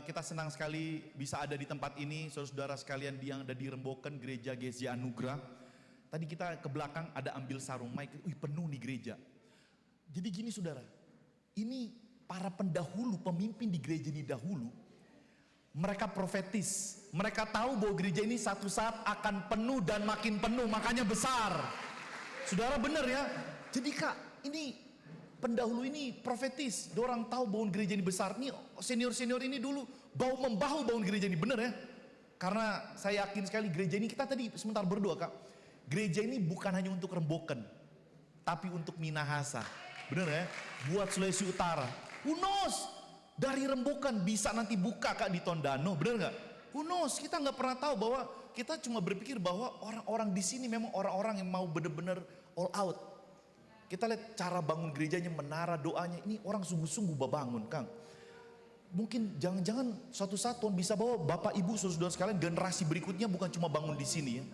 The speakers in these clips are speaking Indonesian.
kita senang sekali bisa ada di tempat ini, saudara-saudara sekalian yang ada di Rembokan, Gereja GSJ Anugrah. Tadi kita ke belakang ada ambil sarung mic, penuh nih gereja. Jadi gini saudara, ini para pendahulu, pemimpin di gereja ini dahulu, mereka profetis, mereka tahu bahwa gereja ini satu saat akan penuh dan makin penuh, makanya besar. Saudara benar ya, jadi kak ini pendahulu ini profetis, orang tahu bangun gereja ini besar. Nih senior-senior ini dulu membahu bangun gereja ini, benar ya? Karena saya yakin sekali gereja ini, kita tadi sebentar berdoa kak, gereja ini bukan hanya untuk Rembokan, tapi untuk Minahasa, benar ya? Buat Sulawesi Utara, who knows, dari Rembokan bisa nanti buka kak di Tondano, benar nggak? Who knows, kita nggak pernah tahu, bahwa kita cuma berpikir bahwa orang-orang di sini memang orang-orang yang mau benar-benar all out. Kita lihat cara bangun gerejanya, menara doanya, ini orang sungguh-sungguh bangun Kang. Mungkin jangan-jangan suatu saat Tuhan bisa bawa Bapak Ibu saudara-saudara sekalian, generasi berikutnya bukan cuma bangun di sini ya.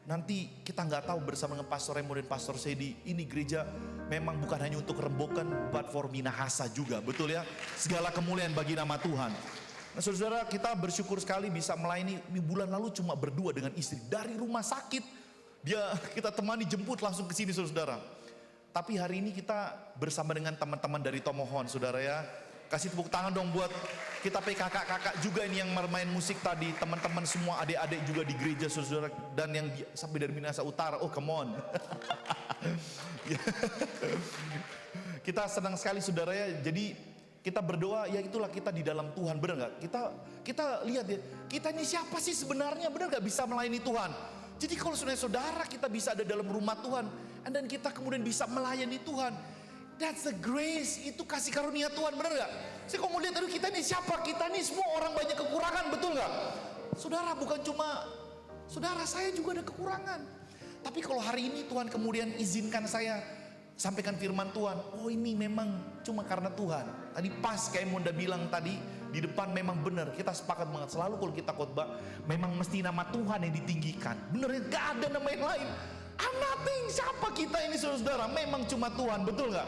Nanti kita nggak tahu bersama dengan Pastor Remo dan Pastor Sedi, ini gereja memang bukan hanya untuk Rembokan, but for Minahasa juga, betul ya. Segala kemuliaan bagi nama Tuhan. Nah saudara, kita bersyukur sekali bisa melayani. Bulan lalu cuma berdua dengan istri dari rumah sakit, kita temani jemput langsung ke sini saudara. Tapi hari ini kita bersama dengan teman-teman dari Tomohon, saudara ya. Kasih tepuk tangan dong buat kita kakak-kakak juga ini yang bermain musik tadi. Teman-teman semua, adik-adik juga di gereja, saudara. Dan yang sampai dari Minahasa Utara, oh come on. Kita senang sekali saudara ya. Jadi kita berdoa, ya itulah kita di dalam Tuhan, benar gak? Kita lihat ya, kita ini siapa sih sebenarnya, benar gak bisa melayani Tuhan? Jadi kalau saudara kita bisa ada dalam rumah Tuhan, dan kita kemudian bisa melayani Tuhan, that's the grace, itu kasih karunia Tuhan, benar gak? Saya kalau mau lihat, aduh kita ini siapa? Kita ini semua orang banyak kekurangan, betul gak? Saudara, bukan cuma saudara, saya juga ada kekurangan. Tapi kalau hari ini Tuhan kemudian izinkan saya sampaikan firman Tuhan, oh ini memang cuma karena Tuhan. Tadi pas kayak Monda bilang tadi di depan, memang benar, kita sepakat banget. Selalu kalau kita khotbah, memang mesti nama Tuhan yang ditinggikan. Bener ya, gak ada nama yang lain. I'm nothing, siapa kita ini saudara? Memang cuma Tuhan, betul gak?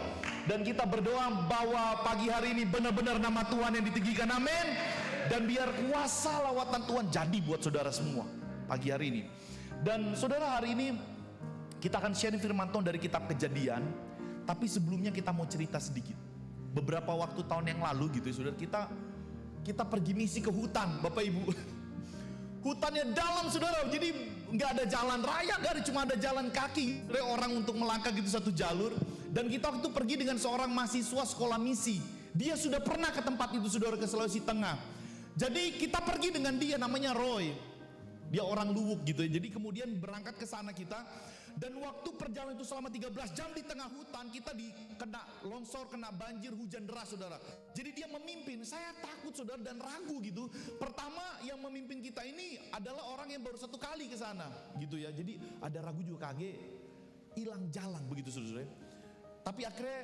Dan kita berdoa bahwa pagi hari ini benar-benar nama Tuhan yang ditinggikan, amin. Dan biar kuasa lawatan Tuhan jadi buat saudara semua pagi hari ini. Dan saudara, hari ini kita akan share firman Tuhan dari kitab Kejadian. Tapi sebelumnya kita mau cerita sedikit. Beberapa waktu tahun yang lalu gitu ya saudara, kita pergi misi ke hutan Bapak Ibu. Hutannya dalam saudara, jadi nggak ada jalan raya, cuma ada jalan kaki orang untuk melangkah gitu satu jalur. Dan kita waktu itu pergi dengan seorang mahasiswa sekolah misi. Dia sudah pernah ke tempat itu saudara, ke Sulawesi Tengah. Jadi kita pergi dengan dia, namanya Roy. Dia orang Luwuk gitu ya. Jadi kemudian berangkat ke sana kita. Dan waktu perjalanan itu selama 13 jam di tengah hutan, kita kena longsor, kena banjir, hujan deras saudara. Jadi dia memimpin, saya takut saudara dan ragu gitu. Pertama yang memimpin kita ini adalah orang yang baru satu kali ke sana gitu ya. Jadi ada ragu juga, kaget hilang jalan begitu saudara. Tapi akhirnya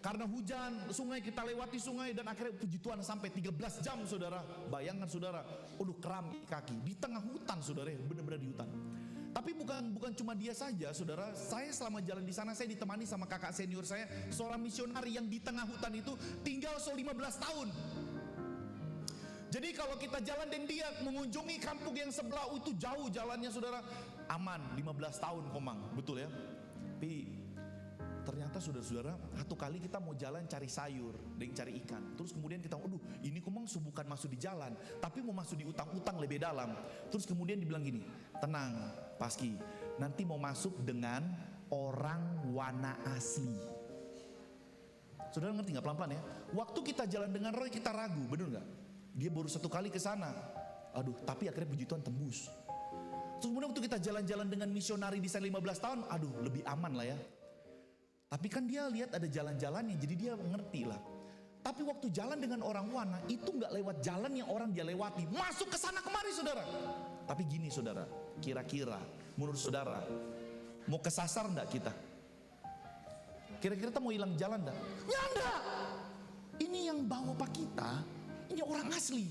karena hujan, sungai, kita lewati sungai, dan akhirnya puji Tuhan sampai 13 jam saudara. Bayangkan saudara, kram kaki di tengah hutan saudara, benar-benar di hutan. Tapi bukan cuma dia saja saudara. Saya selama jalan di sana, saya ditemani sama kakak senior saya, seorang misionari yang di tengah hutan itu tinggal 15 tahun. Jadi kalau kita jalan dan dia mengunjungi kampung yang sebelah, itu jauh jalannya saudara. Aman, 15 tahun Komang, betul ya. Tapi ternyata saudara-saudara, satu kali kita mau jalan cari sayur dan cari ikan. Terus kemudian kita, aduh ini Komang bukan masuk di jalan, tapi mau masuk di utang-utang lebih dalam. Terus kemudian dibilang gini, tenang Paski, nanti mau masuk dengan orang Wana asli. Saudara ngerti gak pelan-pelan ya? Waktu kita jalan dengan Roy, kita ragu, bener gak? Dia baru satu kali ke sana. Aduh, tapi akhirnya puji Tuhan tembus. Terus kemudian waktu kita jalan-jalan dengan misionari di sana 15 tahun, aduh lebih aman lah ya. Tapi kan dia lihat ada jalan-jalannya, jadi dia mengerti lah. Tapi waktu jalan dengan orang Wana, itu gak lewat jalan yang orang dia lewati, masuk ke sana kemari saudara. Tapi gini saudara, kira-kira menurut saudara, mau kesasar gak kita? Kira-kira kita mau hilang jalan gak? Ya enggak. Ini yang bawa pak kita, ini orang asli.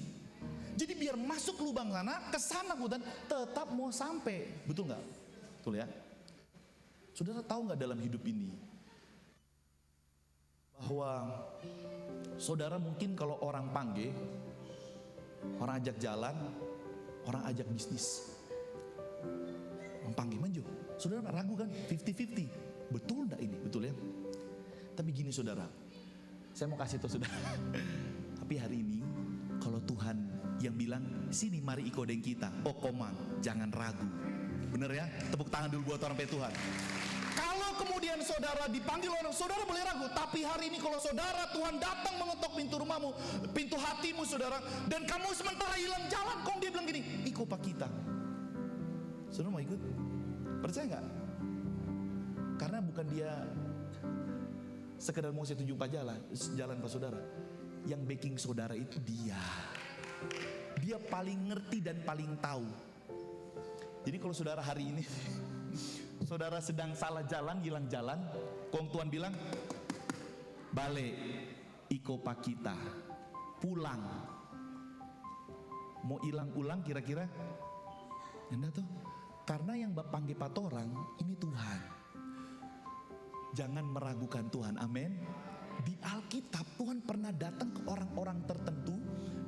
Jadi biar masuk lubang sana, kesana hutan, tetap mau sampai. Betul gak? Betul ya? Saudara tahu gak dalam hidup ini, bahwa saudara mungkin kalau orang panggil, Orang ajak jalan, orang ajak bisnis. Orang panggil manjo. Saudara ragu kan? 50-50. Betul enggak ini? Betul ya? Tapi gini saudara, saya mau kasih tahu saudara. Tapi hari ini, kalau Tuhan yang bilang, sini mari ikodeng kita. Oh komang, jangan ragu. Bener ya? Tepuk tangan dulu buat orang Tuhan. Kalau kemudian saudara dipanggil orang, saudara boleh ragu. Tapi hari ini kalau saudara, Tuhan datang mengetok pintu rumahmu, pintu hatimu saudara, dan kamu sementara hilang jalan, kok dia bilang gini, ikut pak kita. Saudara mau ikut? Percaya nggak? Karena bukan dia sekedar mau saya tunjuk pak jalan pak saudara. Yang backing saudara itu dia. Dia paling ngerti dan paling tahu. Jadi kalau saudara hari ini saudara sedang salah jalan, hilang jalan, kong Tuhan bilang, balik, iko pak kita, pulang. Mau hilang ulang kira-kira? Enggak tuh. Karena yang panggil patorang ini Tuhan. Jangan meragukan Tuhan, amin. Di Alkitab Tuhan pernah datang ke orang-orang tertentu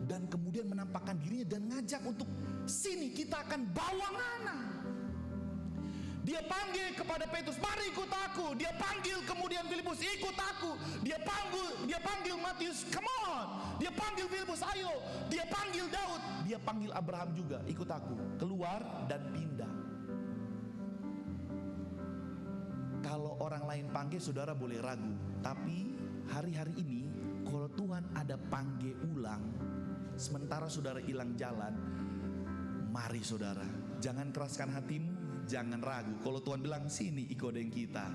dan kemudian menampakkan dirinya dan ngajak untuk sini kita akan bawa ngana. Dia panggil kepada Petrus, mari ikut aku. Dia panggil kemudian Filipus, ikut aku. Dia panggil Matius, come on. Dia panggil Filipus, ayo. Dia panggil Daud. Dia panggil Abraham juga, ikut aku. Keluar dan pindah. Kalau orang lain panggil, saudara boleh ragu. Tapi hari-hari ini, kalau Tuhan ada panggil ulang, sementara saudara hilang jalan, mari saudara, jangan keraskan hatimu. Jangan ragu. Kalau Tuhan bilang sini ikodeng kita.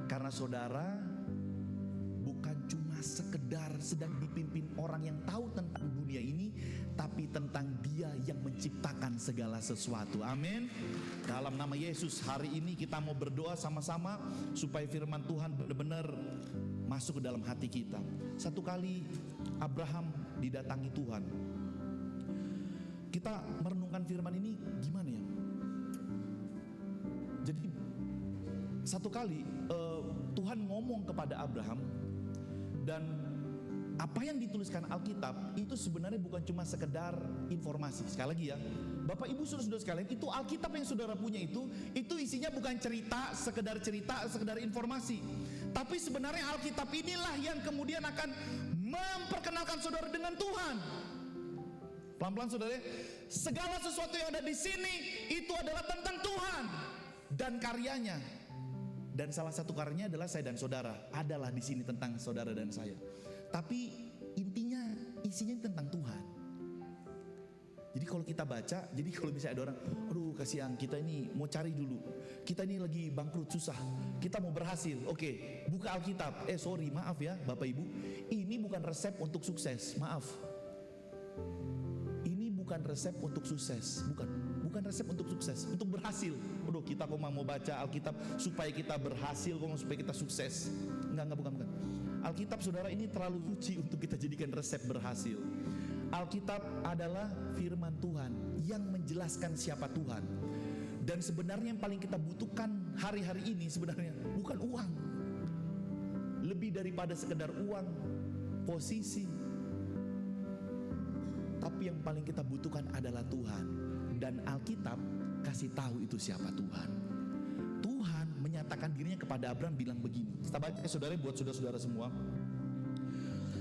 Karena saudara bukan cuma sekedar sedang dipimpin orang yang tahu tentang dunia ini, tapi tentang Dia yang menciptakan segala sesuatu. Amin. Dalam nama Yesus, hari ini kita mau berdoa sama-sama supaya firman Tuhan benar-benar masuk ke dalam hati kita. Satu kali Abraham didatangi Tuhan. Kita merenungkan firman ini gimana ya? Jadi satu kali Tuhan ngomong kepada Abraham, dan apa yang dituliskan Alkitab itu sebenarnya bukan cuma sekedar informasi. Sekali lagi ya, Bapak Ibu saudara-saudara sekalian, itu Alkitab yang saudara punya itu isinya bukan cerita, sekedar informasi. Tapi sebenarnya Alkitab inilah yang kemudian akan memperkenalkan saudara dengan Tuhan. Pelan-pelan saudara, segala sesuatu yang ada di sini itu adalah tentang Tuhan dan karyanya. Dan salah satu karyanya adalah saya dan saudara. Adalah di sini tentang saudara dan saya. Tapi intinya isinya tentang Tuhan. Jadi kalau kita baca, jadi kalau misalnya ada orang, aduh kasihan kita ini mau cari dulu, kita ini lagi bangkrut susah, kita mau berhasil, oke, buka Alkitab. Sorry, maaf ya Bapak Ibu, ini bukan resep untuk sukses, maaf. Ini bukan resep untuk sukses, bukan resep untuk sukses, untuk berhasil. Aduh, kita kok mau baca Alkitab supaya kita berhasil, supaya kita sukses. Enggak, bukan. Alkitab saudara ini terlalu suci untuk kita jadikan resep berhasil. Alkitab adalah firman Tuhan yang menjelaskan siapa Tuhan. Dan sebenarnya yang paling kita butuhkan hari-hari ini sebenarnya bukan uang. Lebih daripada sekedar uang, posisi. Tapi yang paling kita butuhkan adalah Tuhan. Dan Alkitab kasih tahu itu siapa Tuhan. Tuhan menyatakan dirinya kepada Abraham bilang begini. Kita baca saudara, buat saudara-saudara semua.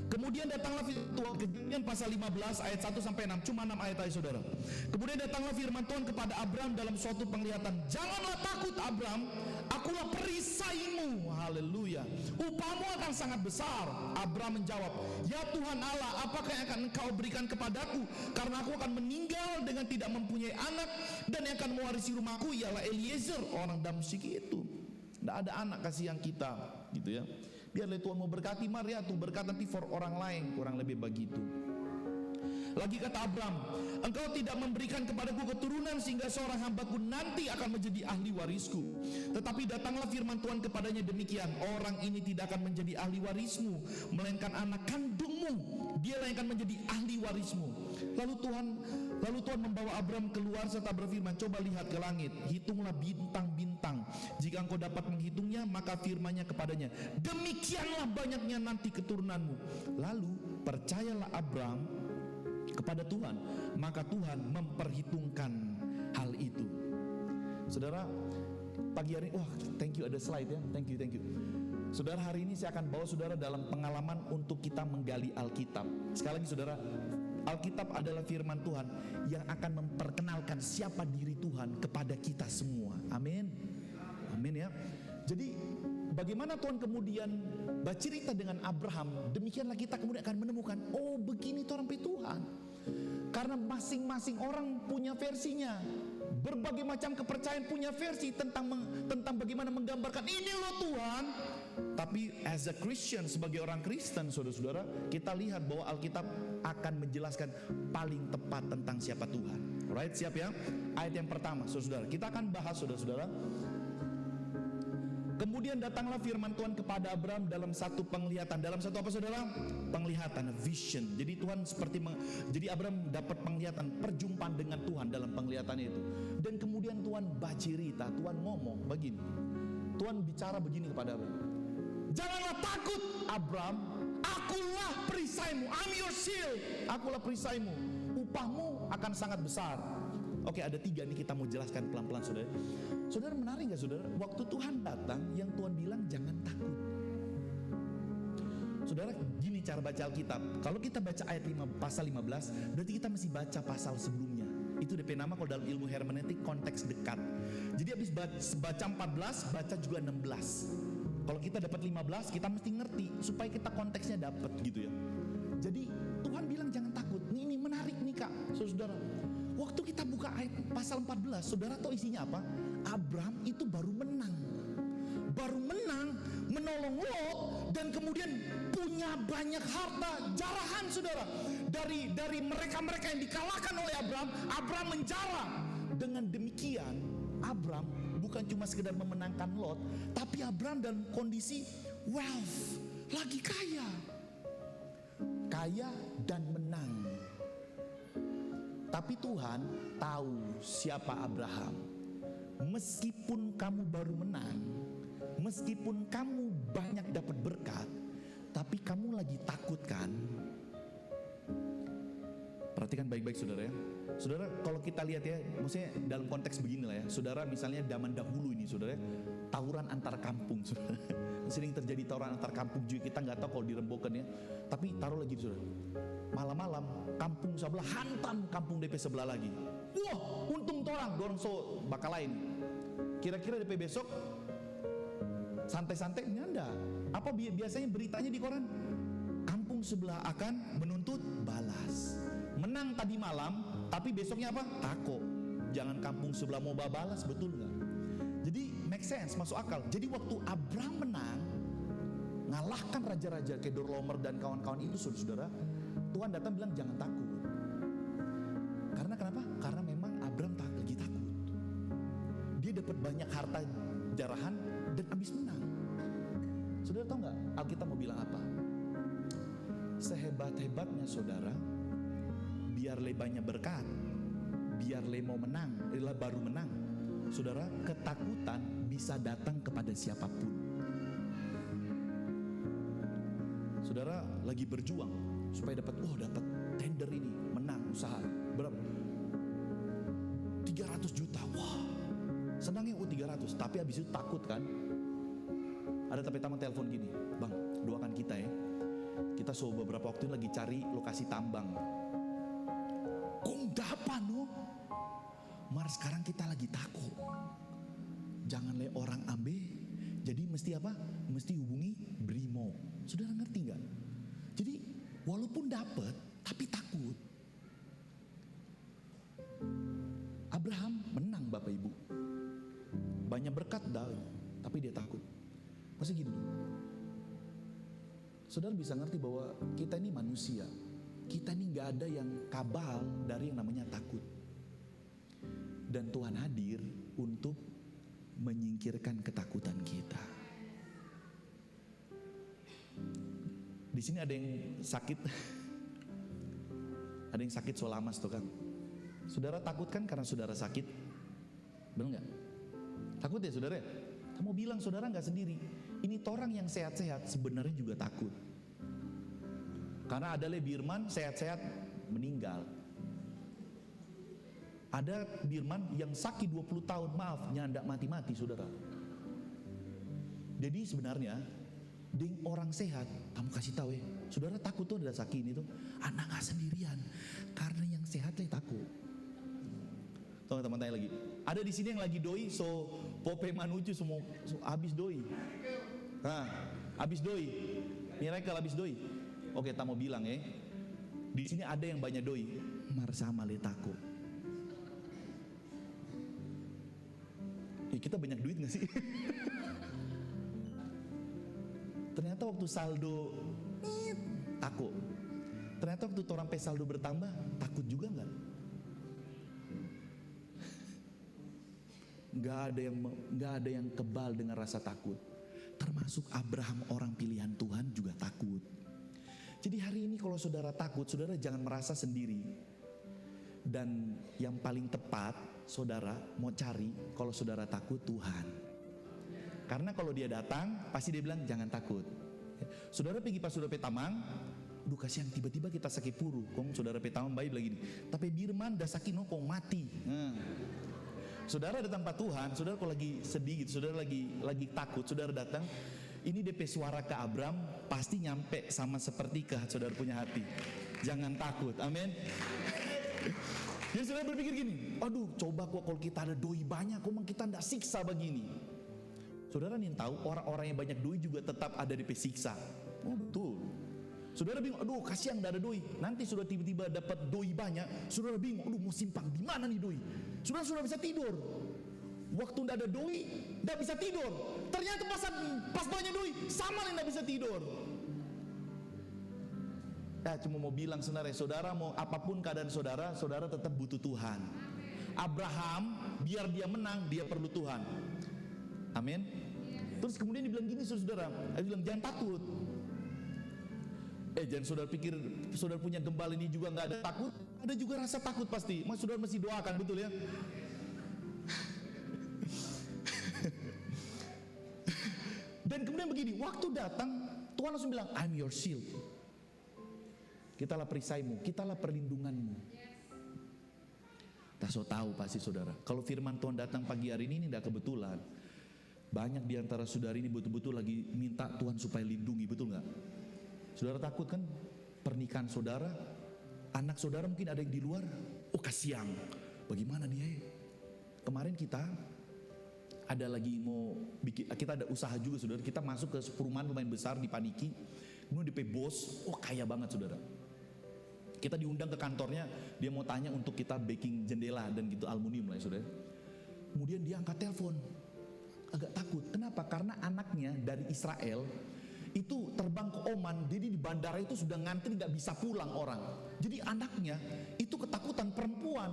Kemudian datanglah Tuhan, Kejadian pasal 15 ayat 1 sampai 6, cuma 6 ayat aja saudara. Kemudian datanglah firman Tuhan kepada Abraham dalam suatu penglihatan. Janganlah takut Abraham, akulah perisaimu. Haleluya. Upahmu akan sangat besar. Abraham menjawab, ya Tuhan Allah, apakah yang akan engkau berikan kepadaku? Karena aku akan meninggal dengan tidak mempunyai anak, dan yang akan mewarisi rumahku ialah Eliezer orang Damsyik itu. Tidak ada anak kasihan kita, gitu ya. Biarlah Tuhan mau berkati, mari ya Tuhan berkat nanti for orang lain, kurang lebih begitu. Lagi kata Abraham, engkau tidak memberikan kepadaku keturunan sehingga seorang hambaku nanti akan menjadi ahli warisku. Tetapi datanglah firman Tuhan kepadanya demikian, orang ini tidak akan menjadi ahli warismu, melainkan anak kandungmu, dialah yang akan menjadi ahli warismu. Lalu Tuhan membawa Abraham keluar serta berfirman, coba lihat ke langit, hitunglah bintang-bintang. Jika engkau dapat menghitungnya, maka firman-Nya kepadanya, demikianlah banyaknya nanti keturunanmu. Lalu percayalah Abraham kepada Tuhan, maka Tuhan memperhitungkan hal itu. Saudara, pagi hari ini, wah thank you, ada slide ya, thank you. Saudara, hari ini saya akan bawa saudara dalam pengalaman untuk kita menggali Alkitab. Sekali lagi saudara, Alkitab adalah firman Tuhan yang akan memperkenalkan siapa diri Tuhan kepada kita semua. Amin. Amin ya. Jadi bagaimana Tuhan kemudian bercerita dengan Abraham, demikianlah kita kemudian akan menemukan, oh begini orang Tuhan. Karena masing-masing orang punya versinya. Berbagai macam kepercayaan punya versi tentang bagaimana menggambarkan ini loh Tuhan. Tapi as a Christian, sebagai orang Kristen, saudara-saudara, kita lihat bahwa Alkitab akan menjelaskan paling tepat tentang siapa Tuhan. Alright, siap ya? Ayat yang pertama, saudara-saudara, kita akan bahas saudara-saudara. Kemudian datanglah firman Tuhan kepada Abraham dalam satu penglihatan. Dalam satu apa saudara? Penglihatan, vision. Jadi Tuhan jadi Abraham dapat penglihatan, perjumpaan dengan Tuhan dalam penglihatan itu. Dan kemudian Tuhan bercerita, Tuhan ngomong begini. Tuhan bicara begini kepada Abraham. Janganlah takut Abraham, akulah perisaimu, I'm your shield. Akulah perisaimu, upahmu akan sangat besar. Oke, ada 3 nih kita mau jelaskan pelan-pelan saudara. Saudara, menarik gak saudara? Waktu Tuhan datang, yang Tuhan bilang jangan takut. Saudara, gini cara baca Alkitab. Kalau kita baca ayat 5, pasal 15, berarti kita mesti baca pasal sebelumnya. Itu DP nama kalau dalam ilmu hermeneutik konteks dekat. Jadi habis baca 14, baca juga 16. Kalau kita dapat 15, kita mesti ngerti supaya kita konteksnya dapat gitu ya. Jadi Tuhan bilang jangan takut. Ini menarik nih Kak, saudara. Waktu kita buka ayat pasal 14, saudara tahu isinya apa? Abraham itu baru menang, menolong Lot, dan kemudian punya banyak harta jarahan saudara. Dari mereka yang dikalahkan oleh Abraham menjara. Dengan demikian, Abraham bukan cuma sekedar memenangkan Lot, tapi Abraham dalam kondisi wealth, lagi kaya dan menang. Tapi Tuhan tahu siapa Abraham. Meskipun kamu baru menang, meskipun kamu banyak dapat berkat, tapi kamu lagi takut kan? Perhatikan baik-baik saudara ya. Saudara, kalau kita lihat ya, maksudnya dalam konteks beginilah ya. Saudara, misalnya zaman dahulu ini saudara, tawuran antar kampung saudara. Sering terjadi tawuran antar kampung juga, kita nggak tahu kalau dirembukan ya. Tapi taruh lagi saudara, malam-malam kampung sebelah hantam kampung DP sebelah lagi. Wah, untung dorang so bakal lain. Kira-kira DP besok santai-santai nyanda. Apa biasanya beritanya di koran? Kampung sebelah akan menuntut balas. Menang tadi malam, tapi besoknya apa? Tako. Jangan kampung sebelah mau balas, betul nggak? Jadi make sense, masuk akal. Jadi waktu Abraham menang, ngalahkan raja-raja Kedorlaomer dan kawan-kawan itu saudara, Tuhan datang bilang jangan takut. Karena kenapa? Karena memang Abraham lagi takut. Dia dapat banyak harta jarahan dan habis menang. Saudara tahu nggak Alkitab mau bilang apa? Sehebat-hebatnya saudara, biar banyak berkat, biar mau menang, baru menang. Saudara, ketakutan bisa datang kepada siapapun. Saudara lagi berjuang supaya dapat tender ini, menang usaha berapa? 300 juta. Wah, senangnya 300, tapi habis itu takut kan? Ada teman telepon gini, "Bang, doakan kita ya. Kita beberapa waktu lagi cari lokasi tambang." Kong dapat no? Mar sekarang kita lagi takut. Jangan orang ambil. Jadi mesti apa? Mesti hubungi Brimo. Saudara ngerti nggak? Jadi walaupun dapat, tapi takut. Abraham menang Bapak Ibu. Banyak berkat dah, tapi dia takut. Masa gini dulu. Saudara bisa ngerti bahwa kita ini manusia. Kita ini nggak ada yang kabal dari yang namanya takut. Dan Tuhan hadir untuk menyingkirkan ketakutan kita. Di sini ada yang sakit. Ada yang sakit solamas tuh kan. Saudara takut kan karena saudara sakit? Benar nggak? Takut ya saudara? Kamu bilang saudara nggak sendiri. Ini orang yang sehat-sehat sebenarnya juga takut. Karena ada Birman sehat-sehat meninggal. Ada Birman yang sakit 20 tahun, maaf, nyandak mati-mati saudara. Jadi sebenarnya ding orang sehat, kamu kasih tahu ya, saudara takut tuh ada sakit ini tuh, anak gak sendirian, karena yang sehat lah takut. Teman-teman tanya lagi, ada di sini yang lagi doi, so pope manuju semua so, habis doi. Habis doi, miracle habis doi. Oke, tak mau bilang ya, di sini ada yang banyak doi, marsama le takut. Kita banyak duit gak sih? Ternyata waktu saldo takut. Ternyata waktu orang saldo bertambah takut juga nggak? Nggak ada yang kebal dengan rasa takut. Termasuk Abraham, orang pilihan Tuhan, juga takut. Jadi hari ini kalau saudara takut, saudara jangan merasa sendiri. Dan yang paling tepat, saudara mau cari kalau saudara takut Tuhan. Karena kalau dia datang, pasti dia bilang jangan takut. Saudara pergi pas saudara petamang, duh kasihan tiba-tiba kita sakit puru. Kong saudara petamang baik lagi nih. Tapi Birman dah sakit no, kong mati. Saudara datang pak Tuhan, saudara kalau lagi sedih gitu, saudara lagi takut, saudara datang. Ini DP suara ke Abraham pasti nyampe sama seperti ke saudara punya hati. Jangan takut, amin. Jadi saudara berpikir gini, aduh coba kok kalau kita ada doi banyak, kok kita tidak siksa begini. Saudara nih tahu orang-orang yang banyak doi juga tetap ada di siksa. Oh betul. Saudara bingung, aduh kasihan tidak ada doi. Nanti sudah tiba-tiba dapat doi banyak, saudara bingung, aduh mau simpang di mana nih doi? Saudara bisa tidur. Waktu tidak ada doi, tidak bisa tidur. Ternyata pas banyak doi, sama nih tidak bisa tidur. Cuma mau bilang sebenarnya, saudara mau apapun keadaan saudara, saudara tetap butuh Tuhan. Abraham, biar dia menang, dia perlu Tuhan. Amin. Terus kemudian dibilang gini saudara, dia bilang jangan takut. Jangan saudara pikir saudara punya gembala ini juga nggak ada takut, ada juga rasa takut pasti. Mas saudara mesti doakan, betul ya. Dan kemudian begini, waktu datang Tuhan langsung bilang, I'm your shield. Kitalah perisaimu, kitalah perlindunganmu. Tak so tahu pasti saudara, kalau firman Tuhan datang pagi hari ini tidak kebetulan. Banyak di antara saudara ini betul-betul lagi minta Tuhan supaya lindungi, betul nggak? Saudara takut kan pernikahan saudara, anak saudara mungkin ada yang di luar. Oh kasihan, bagaimana dia? Kemarin kita ada lagi mau bikin, kita ada usaha juga saudara. Kita masuk ke perumahan lumayan besar di Paniki. Kemudian DP bos, oh kaya banget saudara. Kita diundang ke kantornya, dia mau tanya untuk kita baking jendela dan gitu aluminium lah ya saudara. Kemudian dia angkat telepon, agak takut. Kenapa? Karena anaknya dari Israel itu terbang ke Oman, jadi di bandara itu sudah ngantri nggak bisa pulang orang. Jadi anaknya itu ketakutan, perempuan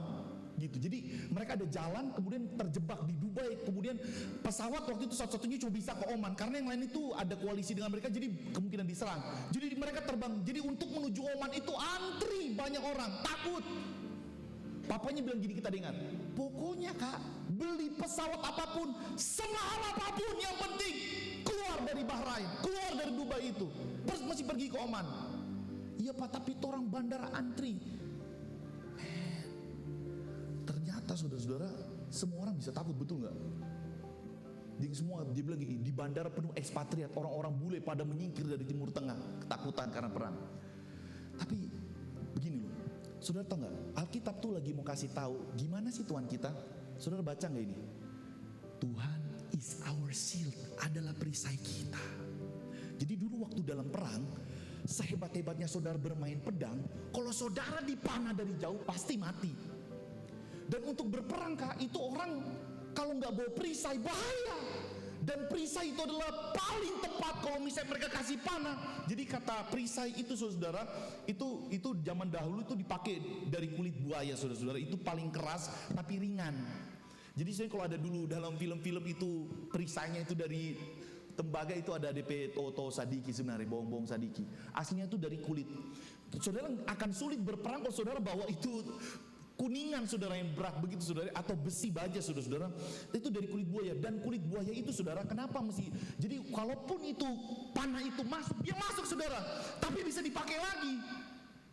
gitu. Jadi mereka ada jalan, kemudian terjebak di Dubai, kemudian pesawat waktu itu satu-satunya cuma bisa ke Oman karena yang lain itu ada koalisi dengan mereka, jadi kemungkinan diserang. Jadi mereka terbang, jadi untuk menuju Oman itu antri banyak orang, takut. Papanya bilang gini, kita dengar, pokoknya kak beli pesawat apapun, semahal apapun, yang penting keluar dari Bahrain, keluar dari Dubai itu, terus masih pergi ke Oman. Iya pak, tapi orang bandara antri. Ternyata saudara-saudara, semua orang bisa takut, betul nggak? Semua dia bilang gini, di bandara penuh ekspatriat, orang-orang bule pada menyingkir dari Timur Tengah, ketakutan karena perang. Tapi begini loh, saudara tahu nggak? Alkitab tuh lagi mau kasih tahu gimana sih Tuhan kita. Saudara baca nggak ini? Tuhan is our shield, adalah perisai kita. Jadi dulu waktu dalam perang, sehebat-hebatnya saudara bermain pedang, kalau saudara dipanah dari jauh pasti mati. Dan untuk berperang kak, itu orang kalau nggak bawa perisai bahaya. Dan perisai itu adalah paling tepat kalau misalnya mereka kasih panah. Jadi kata perisai itu saudara, itu zaman dahulu itu dipakai dari kulit buaya saudara-saudara. Itu paling keras tapi ringan. Jadi saya kalau ada dulu dalam film-film itu perisainya itu dari tembaga, itu ada DP Toto Sadiki sebenarnya, bohong-bohong Sadiki. Aslinya itu dari kulit. Saudara akan sulit berperang kalau saudara bawa itu kuningan saudara yang berat begitu saudara, atau besi baja saudara-saudara, itu dari kulit buaya. Dan kulit buaya itu saudara kenapa mesti, jadi kalaupun itu panah itu masuk, dia masuk saudara, tapi bisa dipakai lagi.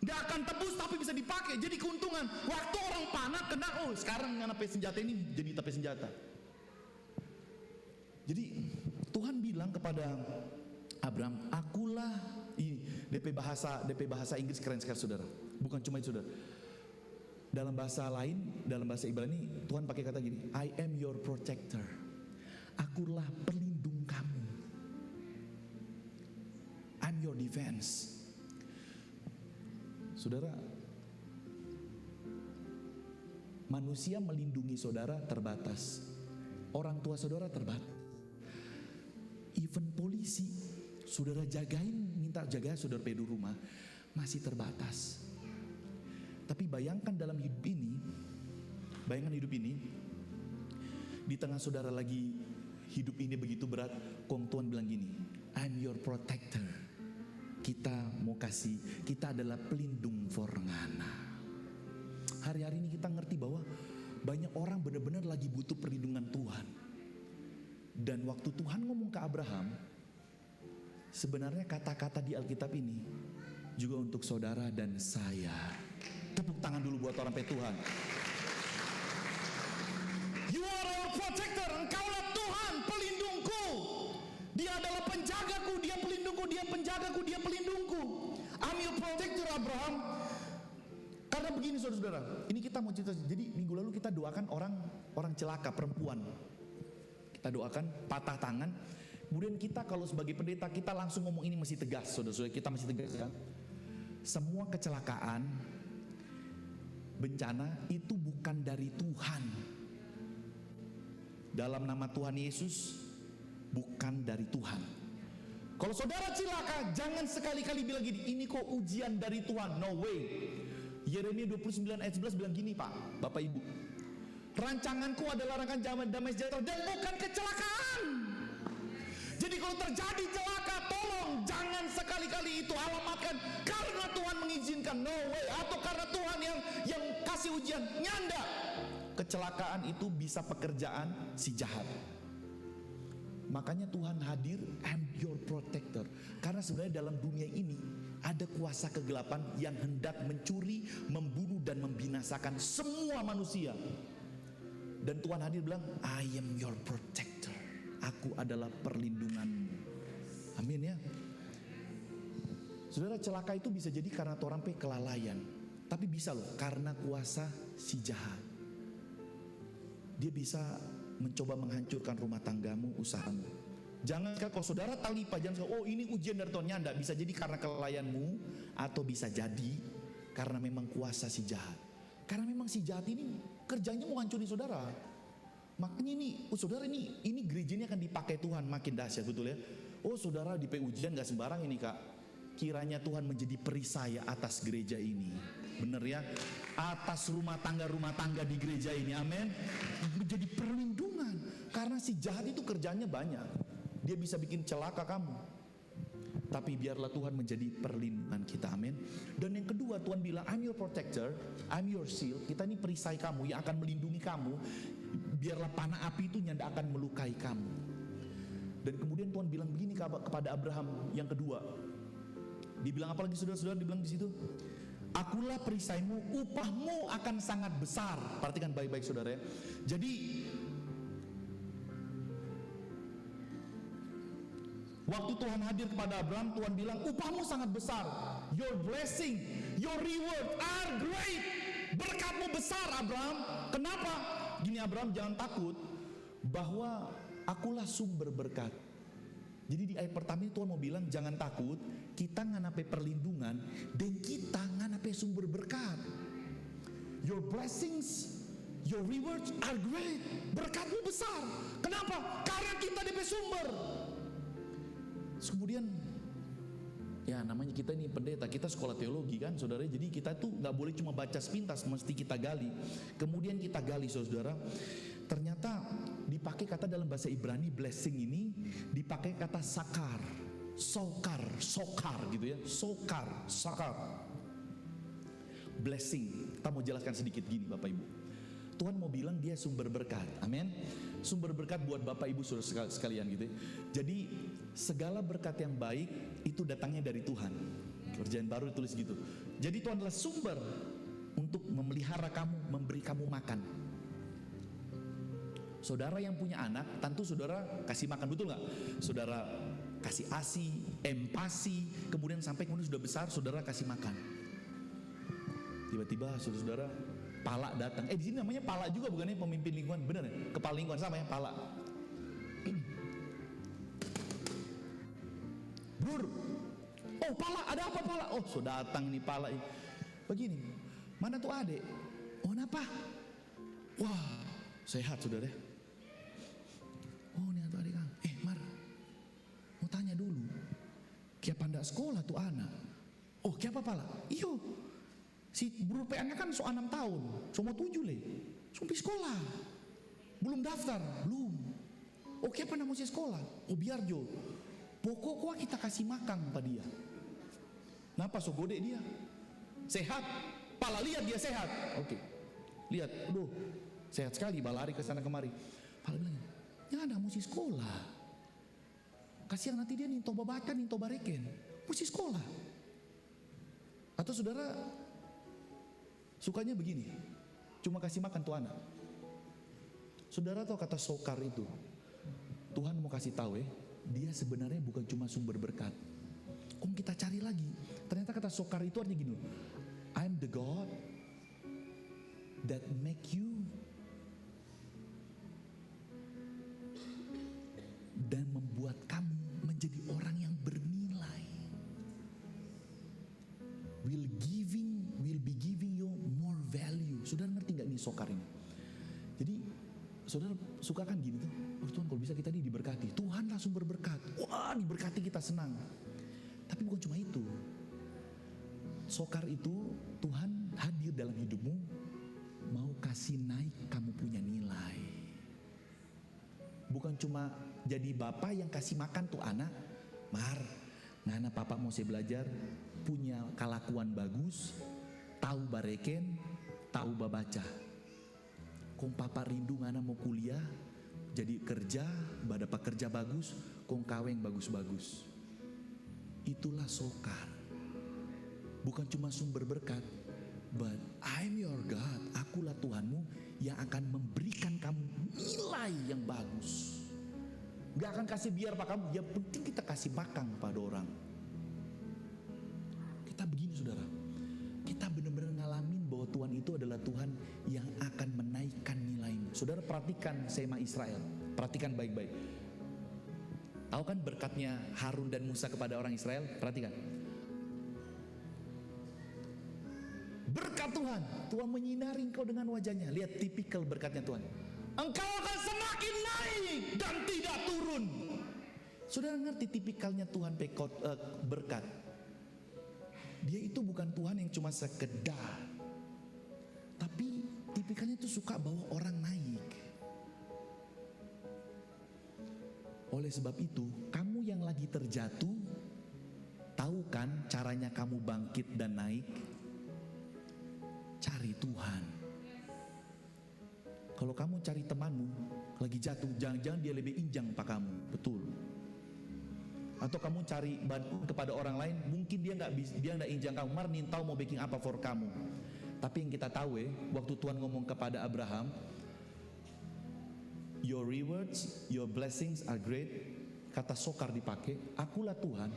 Nggak akan tebus tapi bisa dipakai, jadi keuntungan. Waktu orang panah kena, oh sekarang nganape senjata ini jadi tape senjata. Jadi Tuhan bilang kepada Abraham, akulah ini DP bahasa Inggris keren sekali saudara. Bukan cuma itu saudara. Dalam bahasa lain, dalam bahasa Ibrani Tuhan pakai kata gini, I am your protector. Akulah pelindung kamu. I'm your defense. Saudara, manusia melindungi saudara terbatas. Orang tua saudara terbatas. Even polisi, saudara jagain, minta jaga saudara pedu rumah, masih terbatas. Tapi bayangkan dalam hidup ini, di tengah saudara lagi hidup ini begitu berat, kong Tuhan bilang gini, I'm your protector. Kita mau kasih, kita adalah pelindung forngana. Hari-hari ini kita ngerti bahwa banyak orang benar-benar lagi butuh perlindungan Tuhan. Dan waktu Tuhan ngomong ke Abraham, sebenarnya kata-kata di Alkitab ini juga untuk saudara dan saya. Tepuk tangan dulu buat orang Tuhan. You are our protector, engkaulah Tuhan pelindungku. Dia adalah penjagaku, dia pelindungku, dia penjagaku, dia pelindungku. I'm your protector Abraham. Karena begini saudara-saudara, ini kita mau cerita. Jadi minggu lalu kita doakan orang celaka, perempuan. Kita doakan patah tangan. Kemudian kita kalau sebagai pendeta kita langsung ngomong ini masih tegas, saudara-saudara, kita masih tegas kan. Semua kecelakaan, bencana itu bukan dari Tuhan. Dalam nama Tuhan Yesus, bukan dari Tuhan. Kalau saudara celaka, jangan sekali-kali bilang gini, ini kok ujian dari Tuhan. No way. Yeremia 29 ayat 11 bilang gini Pak, Bapak Ibu. Rancanganku adalah rancangan damai sejahtera dan bukan kecelakaan. Jadi kalau terjadi celaka, tolong jangan sekali-kali itu alamatkan karena Tuhan mengizinkan. No way. Atau karena Tuhan yang kasih ujian. Nyanda. Kecelakaan itu bisa pekerjaan si jahat. Makanya Tuhan hadir, I'm your protector. Karena sebenarnya dalam dunia ini ada kuasa kegelapan yang hendak mencuri, membunuh dan membinasakan semua manusia. Dan Tuhan hadir bilang, I am your protector. Aku adalah perlindunganmu. Amin ya. Saudara, celaka itu bisa jadi karena orang kelalaian. Tapi bisa loh, karena kuasa si jahat. Dia bisa mencoba menghancurkan rumah tanggamu, usahamu. Jangan kalau saudara talipa, jangan oh ini ujian dari Tuhan. Nyanda, bisa jadi karena kelalaianmu, atau bisa jadi karena memang kuasa si jahat. Karena memang si jahat ini kerjanya mau hancurin saudara. Makanya ini, saudara ini gereja ini akan dipakai Tuhan makin dahsyat, betul ya. Oh saudara di ujian gak sembarang ini kak. Kiranya Tuhan menjadi perisai atas gereja ini. Bener ya, atas rumah tangga di gereja ini, amin. Menjadi perlindungan. Karena si jahat itu kerjanya banyak. Dia bisa bikin celaka kamu. Tapi biarlah Tuhan menjadi perlindungan kita, amin. Dan yang kedua Tuhan bilang, I'm your protector, I'm your shield. Kita ini perisai kamu yang akan melindungi kamu. Biarlah panah api itu nyanda akan melukai kamu. Dan kemudian Tuhan bilang begini kepada Abraham yang kedua. Dibilang apa lagi saudara-saudara, dibilang di situ, akulah perisaimu, upahmu akan sangat besar. Perhatikan baik-baik saudara ya. Jadi waktu Tuhan hadir kepada Abraham, Tuhan bilang upahmu sangat besar. Your blessing, your reward are great. Berkatmu besar Abraham. Kenapa? Gini Abraham, jangan takut bahwa akulah sumber berkat. Jadi di ayat pertama ini Tuhan mau bilang jangan takut, kita nganape perlindungan dan kita nganape sumber berkat. Your blessings, your rewards are great. Berkatmu besar. Kenapa? Karena kita di sumber. Kemudian ya namanya kita ini pendeta, kita sekolah teologi kan saudara. Jadi kita tuh gak boleh cuma baca sepintas, mesti kita gali. Kemudian kita gali saudara. Ternyata dipakai kata dalam bahasa Ibrani blessing ini dipakai kata sakar, sokar gitu ya, sakar. Blessing. Kita mau jelaskan sedikit gini Bapak Ibu. Tuhan mau bilang dia sumber berkat, amin. Sumber berkat buat Bapak Ibu saudara sekalian gitu ya. Jadi segala berkat yang baik itu datangnya dari Tuhan. Perjanjian baru ditulis gitu. Jadi Tuhan adalah sumber untuk memelihara kamu, memberi kamu makan. Saudara yang punya anak, tentu saudara kasih makan, betul nggak? Saudara kasih ASI, empati, kemudian sampai kemudian sudah besar, saudara kasih makan. Tiba-tiba saudara pala datang. Di sini namanya pala juga, bukannya pemimpin lingkungan, benar ya? Kepala lingkungan sama ya, pala. Bro, oh pala, ada apa pala? Oh, sudah datang nih pala. Begini, mana tuh adek? Oh, kenapa? Wah, sehat saudara. Oh, ini tuh adek Kang. Mar, mau tanya dulu. Kiapa ndak sekolah tuh anak? Oh, kiapa pala? Iyo, si bro PA-nya kan so 6 tahun, so mau 7 le. Sampai sekolah. Belum daftar, belum. Oh, kiapa nak mesti sekolah? Oh, biar Jo. Pokoknya kita kasih makan pada dia. Kenapa so gode dia? Sehat. Pala lihat dia sehat. Oke. Lihat, aduh, sehat sekali, balari ke sana kemari. Pala bilang, ya ada mesti sekolah. Kasihan nanti dia ninto babakan, ninto bareken. Mesti sekolah. Atau saudara sukanya begini, cuma kasih makan tuh anak. Saudara tahu kata sokar itu, Tuhan mau kasih tahu dia sebenarnya bukan cuma sumber berkat. Kok kita cari lagi, ternyata kata sokar itu artinya gini, I'm the God that make you, dan membuat kamu menjadi orang yang bernilai. Will be giving you more value. Saudara ngerti nggak nih sokar ini? Jadi saudara suka kan gini tuh, oh Tuhan kalau bisa kita nih diberkati, Tuhan langsung berberkat, wah diberkati kita senang. Tapi bukan cuma itu, sokar itu Tuhan hadir dalam hidupmu, mau kasih naik kamu punya nilai. Bukan cuma jadi bapak yang kasih makan tuh anak, Mar, ngana papa mau saya belajar, punya kelakuan bagus, tahu bareken, tahu babaca. Kong papa rindu ngana mau kuliah, jadi kerja, dapat kerja bagus, kong kaweng bagus-bagus. Itulah sokar. Bukan cuma sumber berkat, but I'm your God, akulah Tuhanmu yang akan memberikan kamu nilai yang bagus. Gak akan kasih biar pak kamu, yang penting kita kasih makan pada orang. Kita begini saudara, kita benar-benar ngalamin bahwa Tuhan itu adalah Tuhan yang akan menaikkan nilaimu. Saudara perhatikan Sema Israel, perhatikan baik-baik. Tahu kan berkatnya Harun dan Musa kepada orang Israel? Perhatikan. Berkat Tuhan, Tuhan menyinari engkau dengan wajahnya. Lihat tipikal berkatnya Tuhan. Engkau akan semakin naik dan tidak turun. Saudara ngerti tipikalnya Tuhan berkat? Dia itu bukan Tuhan yang cuma sekedar, tapi tipikalnya itu suka bawa orang naik. Oleh sebab itu, kamu yang lagi terjatuh, tahu kan caranya kamu bangkit dan naik? Cari Tuhan. Kalau kamu cari temanmu lagi jatuh, jangan-jangan dia lebih injang pak kamu, betul. Atau kamu cari bantuan kepada orang lain, mungkin dia nggak injang kamu. Mar nintau mau baking apa for kamu. Tapi yang kita tahu waktu Tuhan ngomong kepada Abraham, your rewards, your blessings are great. Kata sokar dipakai, akulah Tuhan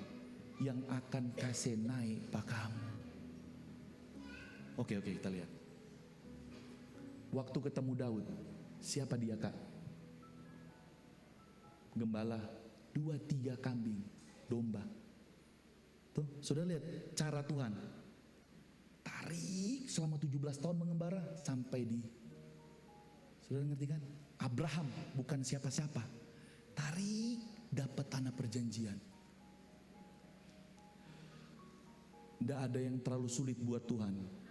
yang akan kasih naik pak kamu. Oke, kita lihat. Waktu ketemu Daud, siapa dia kak? Gembala 2-3 kambing, domba. Tuh, sudah lihat cara Tuhan. Tarik selama 17 tahun mengembara sampai di. Sudah ngerti kan? Abraham bukan siapa-siapa. Tarik dapat tanah perjanjian. Tidak ada yang terlalu sulit buat Tuhan.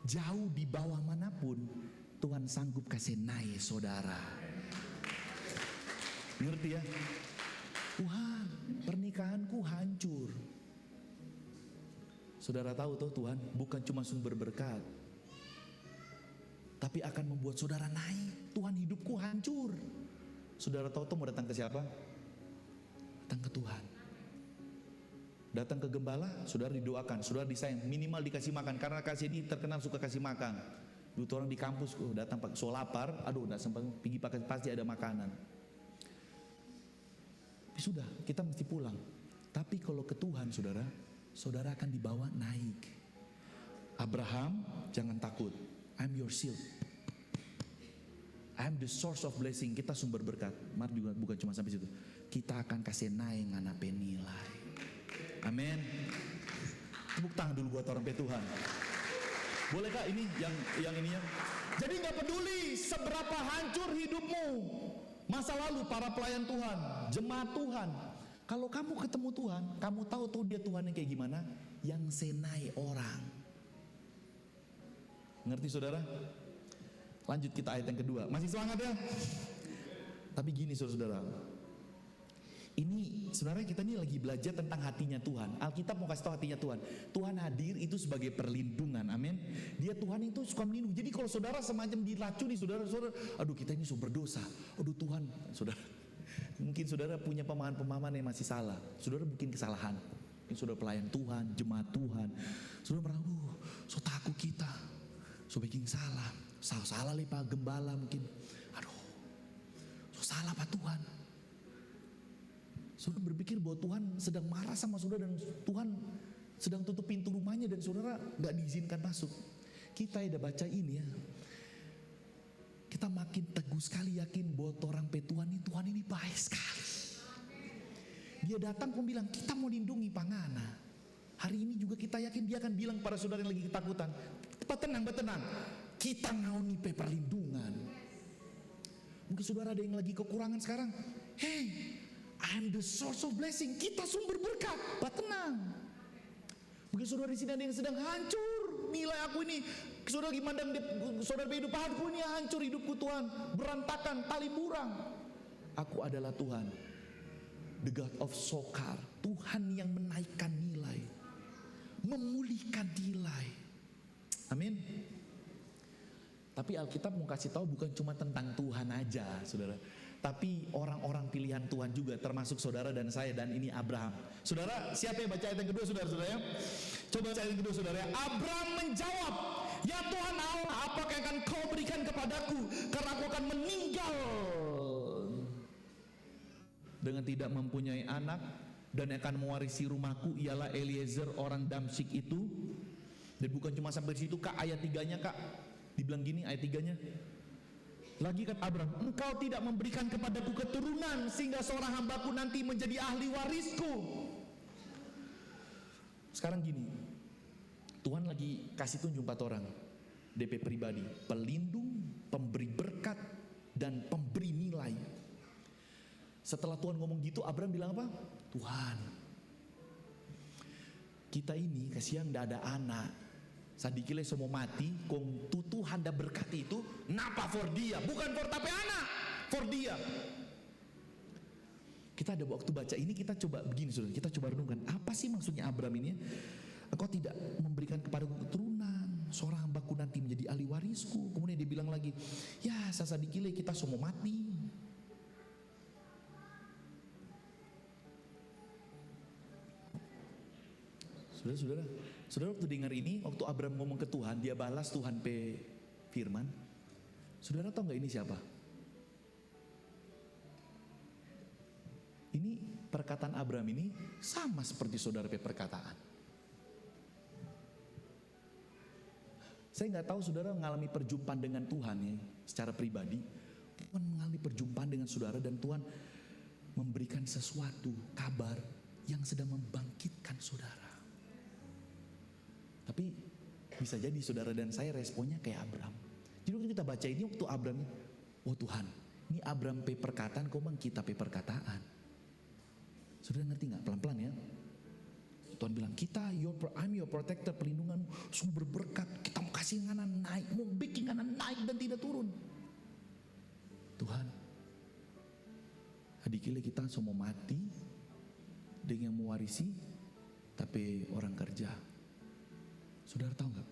Jauh di bawah manapun Tuhan sanggup kasih naik saudara. Ngerti ya? Tuhan, pernikahanku hancur. Saudara tahu tuh Tuhan bukan cuma sumber berkat, tapi akan membuat saudara naik. Tuhan, hidupku hancur. Saudara tahu tuh mau datang ke siapa? Datang ke Tuhan. Datang ke gembala, saudara didoakan, saudara disayang, minimal dikasih makan, karena kasih ini terkenal suka kasih makan. Dulu orang di kampus, datang pak, so lapar, aduh, nggak sempat pergi pakai, pasti ada makanan. Tapi sudah, kita mesti pulang. Tapi kalau ke Tuhan, saudara, saudara akan dibawa naik. Abraham, jangan takut. I'm your shield. I'm the source of blessing. Kita sumber berkat. Mar juga bukan cuma sampai situ. Kita akan kasih naik ngana penilai. Amin. Tepuk tangan dulu buat orang Tuhan. Boleh kak ini yang ini ya. Jadi nggak peduli seberapa hancur hidupmu, masa lalu para pelayan Tuhan, jemaat Tuhan. Kalau kamu ketemu Tuhan, kamu tahu tuh dia Tuhan yang kayak gimana, yang senai orang. Ngerti saudara? Lanjut kita ayat yang kedua. Masih semangat ya? Tapi gini saudara-saudara. Ini sebenarnya kita ini lagi belajar tentang hatinya Tuhan. Alkitab mau kasih tahu hatinya Tuhan. Tuhan hadir itu sebagai perlindungan. Amin. Dia Tuhan itu suka melindungi. Jadi kalau saudara semacam diracuni, saudara-saudara, aduh kita ini so berdosa. Aduh Tuhan, saudara. Mungkin saudara punya pemahaman yang masih salah. Saudara bikin kesalahan. Ini saudara pelayan Tuhan, jemaat Tuhan. Saudara merasa, aduh, so takut kita. So bikin salah. Salah Pak gembala mungkin. Aduh, so salah Pak Tuhan. Saudara berpikir bahwa Tuhan sedang marah sama saudara dan Tuhan sedang tutup pintu rumahnya dan saudara gak diizinkan masuk. Kita udah baca ini ya. Kita makin teguh sekali yakin bahwa orang Tuhan ini baik sekali. Dia datang pun bilang kita mau lindungi pangana. Hari ini juga kita yakin dia akan bilang pada saudara yang lagi ketakutan. Tenang. Kita ngauni perlindungan. Mungkin saudara ada yang lagi kekurangan sekarang. Hey, I'm the source of blessing. Kita sumber berkat. Tenang. Mungkin saudara di sini ada yang sedang hancur. Nilai aku ini, saudara gimana? Saudara hidup aku ini hancur hidupku Tuhan. Berantakan, tali burang. Aku adalah Tuhan, the God of Sokar. Tuhan yang menaikkan nilai, memulihkan nilai. Amin. Tapi Alkitab mau kasih tahu bukan cuma tentang Tuhan aja, saudara. Tapi orang-orang pilihan Tuhan juga, termasuk saudara dan saya, dan ini Abraham. Saudara, siapa yang baca ayat yang kedua, saudara-saudara ya? Coba baca ayat yang kedua, saudara ya. Abraham menjawab, ya Tuhan Allah, apakah yang akan kau berikan kepadaku? Karena aku akan meninggal dengan tidak mempunyai anak, dan akan mewarisi rumahku ialah Eliezer orang Damsyik itu. Dan bukan cuma sampai di situ kak, ayat 3-nya kak. Dibilang gini ayat 3-nya. Lagi kata Abraham, engkau tidak memberikan kepadaku keturunan sehingga seorang hambaku nanti menjadi ahli warisku. Sekarang gini, Tuhan lagi kasih tunjuk 4 orang DP pribadi, pelindung, pemberi berkat, dan pemberi nilai. Setelah Tuhan ngomong gitu, Abraham bilang apa? Tuhan, kita ini kasihan gak ada anak. Sadikile semua mati, kong Tuhan dah berkati itu, napa for dia, bukan for tapi anak, for dia. Kita ada waktu baca ini, kita coba begini saudara, kita coba renungkan, apa sih maksudnya Abraham ini? Engkau tidak memberikan kepadaku keturunan, seorang hambaku nanti menjadi ahli warisku. Kemudian dia bilang lagi, ya sasadikile kita semua mati. Saudara waktu dengar ini, waktu Abraham ngomong ke Tuhan, dia balas Tuhan firman. Saudara tahu nggak ini siapa? Ini perkataan Abraham ini sama seperti saudara perkataan. Saya nggak tahu saudara mengalami perjumpaan dengan Tuhan ya, secara pribadi. Tuhan mengalami perjumpaan dengan saudara dan Tuhan memberikan sesuatu kabar yang sedang membangkitkan saudara. Tapi bisa jadi saudara dan saya responnya kayak Abraham. Jadi waktu kita baca ini, waktu Abraham, oh Tuhan, ini Abraham perkataan, kau bang kita perkataan. Saudara ngerti nggak? Pelan-pelan ya. Tuhan bilang kita, I'm your protector, pelindungan, sumber berkat. Kita mau kasih nganan naik, mau bikin nganan naik dan tidak turun. Tuhan, adikile kita semua mati dengan mewarisi, tapi orang kerja. Saudara tahu nggak?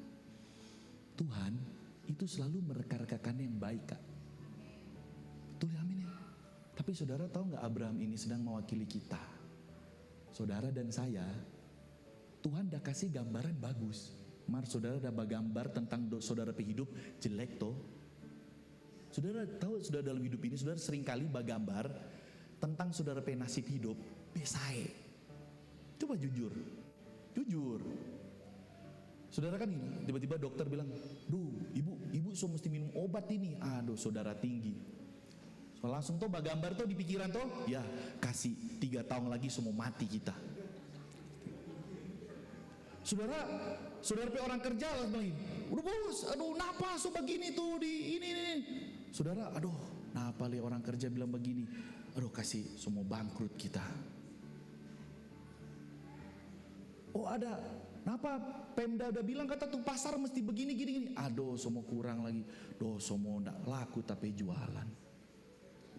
Tuhan itu selalu mereka-rekakan yang baik kak. Betul ya, amin ya. Tapi saudara tahu nggak Abraham ini sedang mewakili kita. Saudara dan saya Tuhan dah kasih gambaran bagus. Mar saudara dah gambar tentang saudara hidup jelek toh. Saudara tahu, saudara dalam hidup ini saudara seringkali bagambar tentang saudara nasib hidup besae. Coba jujur. Saudara kan ini, tiba-tiba dokter bilang, duh ibu so mesti minum obat ini. Aduh, saudara tinggi. So, langsung tuh bagambar tuh di pikiran tuh, ya kasih 3 tahun lagi semua mati kita. Saudara pe orang kerja lah bilang, udah bos, aduh napa so begini tuh di ini. Saudara, aduh napa le orang kerja bilang begini, aduh kasih semua bangkrut kita. Oh ada, napa Pemda udah bilang kata tuh pasar mesti begini gini. Aduh semua kurang lagi, semua ndak laku tapi jualan.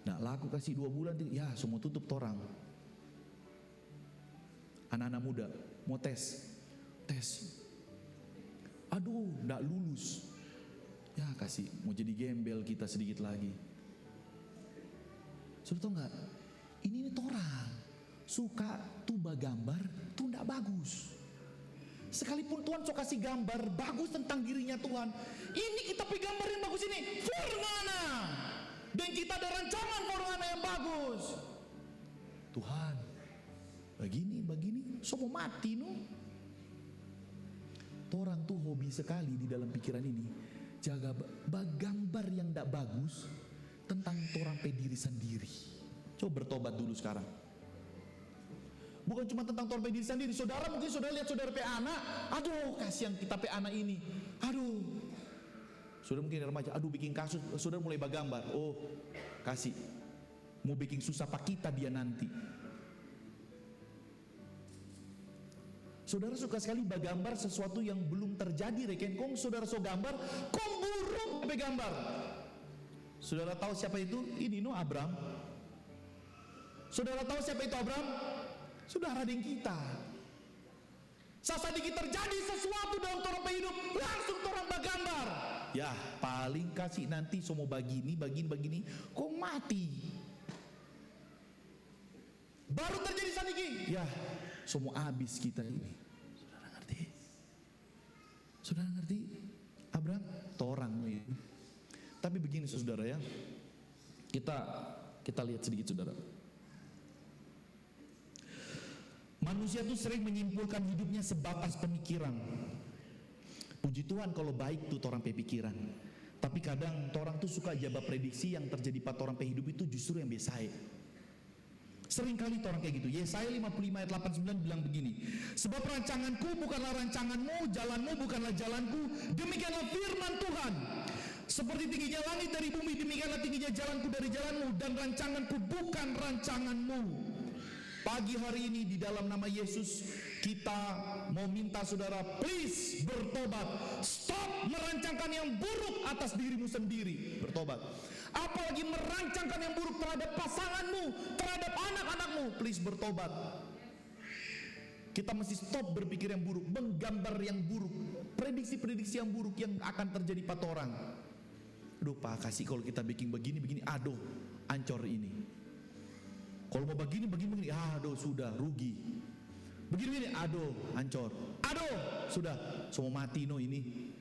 Ndak laku kasih 2 bulan, ya semua tutup torang. Anak-anak muda mau tes. Aduh, ndak lulus. Ya kasih, mau jadi gembel kita sedikit lagi. Sudah tahu nggak? Ini orang suka tuh gambar tuh ndak bagus. Sekalipun Tuhan so kasih gambar bagus tentang dirinya Tuhan, ini kita pe gambar yang bagus ini Furngana, dan kita ada rancangan Furngana yang bagus. Tuhan, begini, so mau mati no. Orang tuh hobi sekali di dalam pikiran ini jaga gambar yang tidak bagus tentang orang pe diri sendiri. Coba bertobat dulu sekarang. Bukan cuma tentang orang pe diri sendiri. Saudara mungkin saudara lihat saudara pe anak, aduh kasihan kita pe anak ini, aduh. Saudara mungkin remaja, aduh bikin kasus, saudara mulai bagambar. Oh kasih, mau bikin susah pak kita dia nanti. Saudara suka sekali bagambar sesuatu yang belum terjadi, reken. Kong saudara so gambar, kong buruk pe gambar. Saudara tahu siapa itu? Ini no Abraham. Saudara tahu siapa itu Abraham? Saudara dengan kita. Sasadiki terjadi sesuatu dalam orang hidup, langsung orang bagambar. Ya paling kasih nanti semua begini, kong mati. Baru terjadi sadiki, ya semua habis kita ini. Saudara ngerti? Abraham torang ini. Tapi begini saudara ya, kita lihat sedikit saudara. Manusia tuh sering menyimpulkan hidupnya sebatas pemikiran. Puji Tuhan kalau baik tuh orang pikiran. Tapi kadang orang tuh suka jawab prediksi yang terjadi pada orang hidup itu justru yang biasa. Sering kali orang kayak gitu. Yesaya 55 ayat 89 bilang begini, sebab rancanganku bukanlah rancanganmu, jalanmu bukanlah jalanku, demikianlah firman Tuhan. Seperti tingginya langit dari bumi, demikianlah tingginya jalanku dari jalanmu, dan rancanganku bukan rancanganmu. Pagi hari ini di dalam nama Yesus kita mau minta saudara please bertobat. Stop merancangkan yang buruk atas dirimu sendiri. Bertobat. Apalagi merancangkan yang buruk terhadap pasanganmu, terhadap anak-anakmu. Please bertobat. Kita mesti stop berpikir yang buruk, menggambar yang buruk, prediksi-prediksi yang buruk yang akan terjadi pada orang. Aduh Pak kasih kalau kita bikin begini, aduh ancor ini. Kalau mau begini, aduh sudah rugi. Begini, aduh hancur. Aduh sudah semua mati no ini.